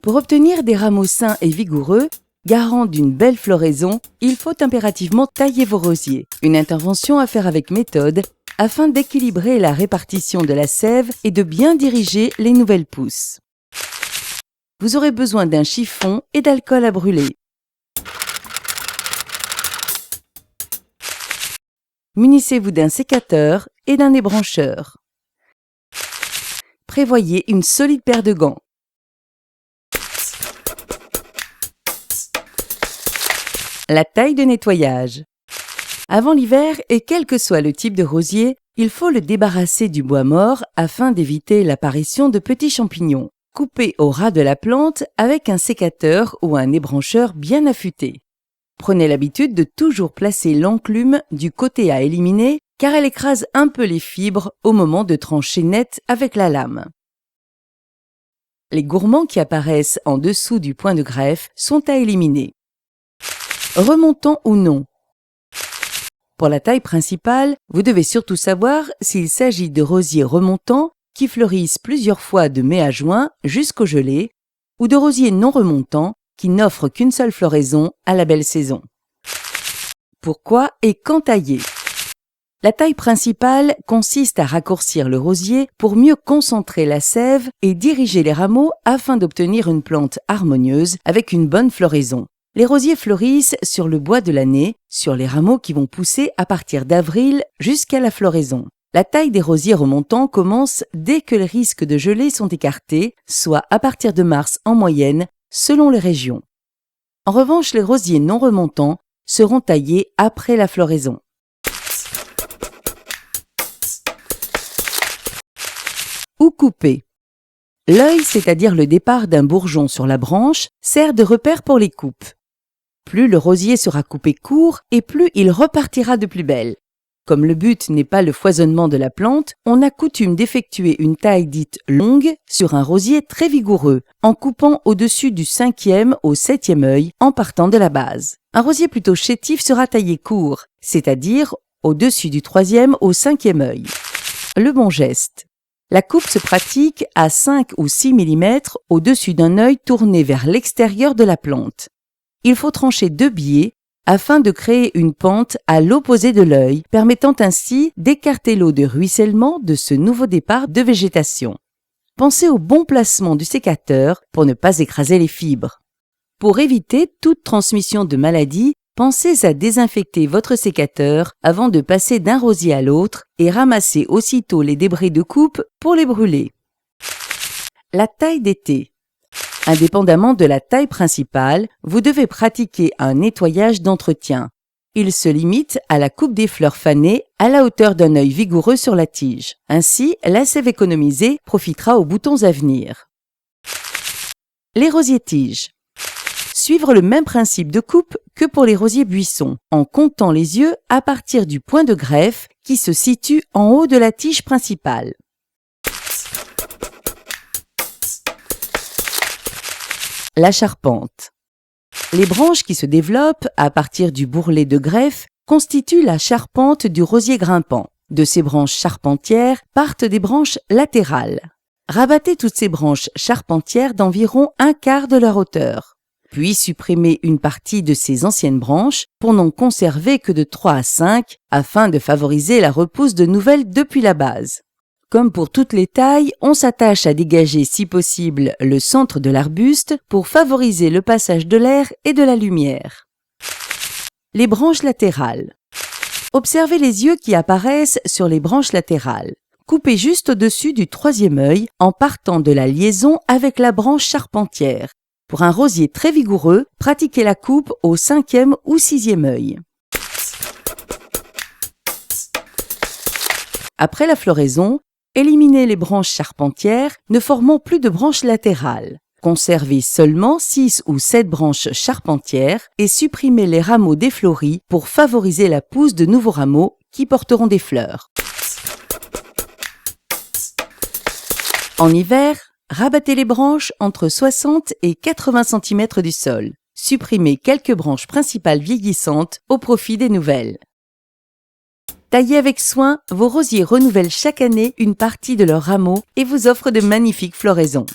Pour obtenir des rameaux sains et vigoureux, garants d'une belle floraison, il faut impérativement tailler vos rosiers. Une intervention à faire avec méthode afin d'équilibrer la répartition de la sève et de bien diriger les nouvelles pousses. Vous aurez besoin d'un chiffon et d'alcool à brûler. Munissez-vous d'un sécateur et d'un ébrancheur. Prévoyez une solide paire de gants. La taille de nettoyage. Avant l'hiver, et quel que soit le type de rosier, il faut le débarrasser du bois mort afin d'éviter l'apparition de petits champignons. Coupez au ras de la plante avec un sécateur ou un ébrancheur bien affûté. Prenez l'habitude de toujours placer l'enclume du côté à éliminer car elle écrase un peu les fibres au moment de trancher net avec la lame. Les gourmands qui apparaissent en dessous du point de greffe sont à éliminer. Remontant ou non. Pour la taille principale, vous devez surtout savoir s'il s'agit de rosiers remontants qui fleurissent plusieurs fois de mai à juin jusqu'au gelée ou de rosiers non remontants qui n'offrent qu'une seule floraison à la belle saison. Pourquoi et quand tailler? La taille principale consiste à raccourcir le rosier pour mieux concentrer la sève et diriger les rameaux afin d'obtenir une plante harmonieuse avec une bonne floraison. Les rosiers fleurissent sur le bois de l'année, sur les rameaux qui vont pousser à partir d'avril jusqu'à la floraison. La taille des rosiers remontants commence dès que les risques de gelée sont écartés, soit à partir de mars en moyenne, selon les régions. En revanche, les rosiers non remontants seront taillés après la floraison. Ou couper. L'œil, c'est-à-dire le départ d'un bourgeon sur la branche, sert de repère pour les coupes. Plus le rosier sera coupé court et plus il repartira de plus belle. Comme le but n'est pas le foisonnement de la plante, on a coutume d'effectuer une taille dite longue sur un rosier très vigoureux, en coupant au-dessus du 5e au 7e œil en partant de la base. Un rosier plutôt chétif sera taillé court, c'est-à-dire au-dessus du 3e au 5e œil. Le bon geste. La coupe se pratique à 5 ou 6 mm au-dessus d'un œil tourné vers l'extérieur de la plante. Il faut trancher 2 biais afin de créer une pente à l'opposé de l'œil, permettant ainsi d'écarter l'eau de ruissellement de ce nouveau départ de végétation. Pensez au bon placement du sécateur pour ne pas écraser les fibres. Pour éviter toute transmission de maladies, pensez à désinfecter votre sécateur avant de passer d'un rosier à l'autre et ramassez aussitôt les débris de coupe pour les brûler. La taille d'été. Indépendamment de la taille principale, vous devez pratiquer un nettoyage d'entretien. Il se limite à la coupe des fleurs fanées à la hauteur d'un œil vigoureux sur la tige. Ainsi, la sève économisée profitera aux boutons à venir. Les rosiers-tiges. Suivre le même principe de coupe que pour les rosiers buissons, en comptant les yeux à partir du point de greffe qui se situe en haut de la tige principale. La charpente. Les branches qui se développent à partir du bourrelet de greffe constituent la charpente du rosier grimpant. De ces branches charpentières partent des branches latérales. Rabattez toutes ces branches charpentières d'environ 1/4 de leur hauteur. Puis supprimez une partie de ces anciennes branches pour n'en conserver que de 3 à 5 afin de favoriser la repousse de nouvelles depuis la base. Comme pour toutes les tailles, on s'attache à dégager si possible le centre de l'arbuste pour favoriser le passage de l'air et de la lumière. Les branches latérales. Observez les yeux qui apparaissent sur les branches latérales. Coupez juste au-dessus du 3e œil en partant de la liaison avec la branche charpentière. Pour un rosier très vigoureux, pratiquez la coupe au 5e ou 6e œil. Après la floraison, éliminez les branches charpentières ne formant plus de branches latérales. Conservez seulement 6 ou 7 branches charpentières et supprimez les rameaux défloris pour favoriser la pousse de nouveaux rameaux qui porteront des fleurs. En hiver, rabattez les branches entre 60 et 80 cm du sol. Supprimez quelques branches principales vieillissantes au profit des nouvelles. Taillés avec soin, vos rosiers renouvellent chaque année une partie de leurs rameaux et vous offrent de magnifiques floraisons.